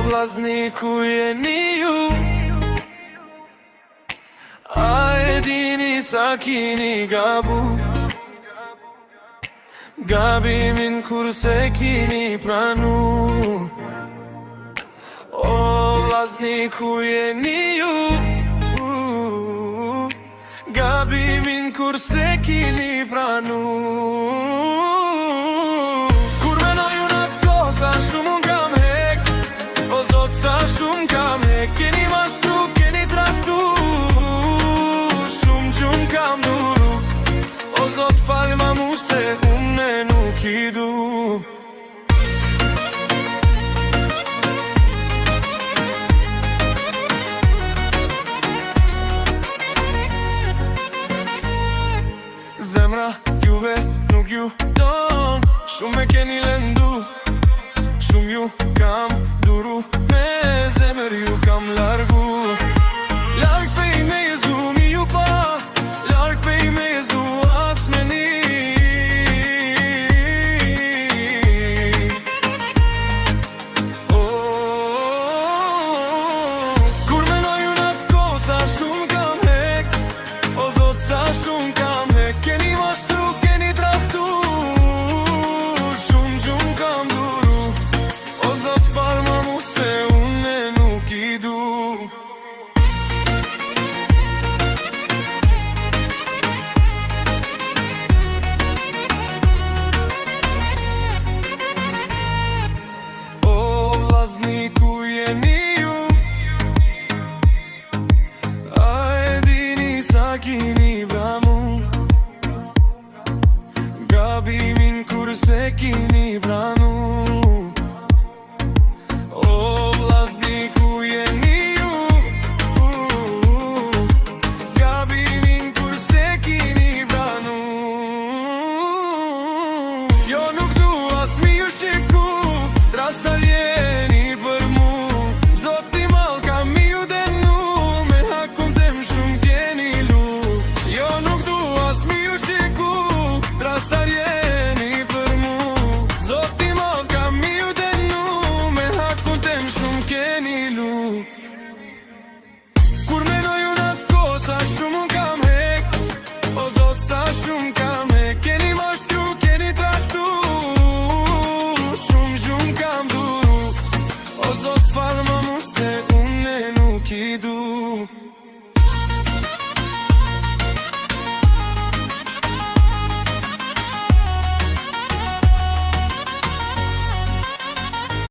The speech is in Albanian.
vllazni ku jeni ju? A e dini sa kini gabu? Gabimin kurse kini pranu. O vllazni ku jeni ju? Gabimin kurse kini pranu. Kur menoj unë atë kohë sa shumë unë kam hek, o zot sa shumë kam hek. Keni mashtru, keni traktu, shumë gjumë kam duru. O zot falë ma mu se unë nuk I du. Zemra juve nuk ju don, shumë me keni lëndu, shumë ju kam duru, me zemër ju kam largu. Larg pe I me jezdu mi ju pa, larg pe I me jezdu as me ni. Kur menoj unë atë kohë sa shumë kam hek, o zot sa shumë kam hek. Keni mashtru, keni traktu, shumë gjumë kam duru. O zot falë ma mu se unë nuk I du. O vllazni ku jeni ju? A e dini sa kini bramu? Gabimin kurse kini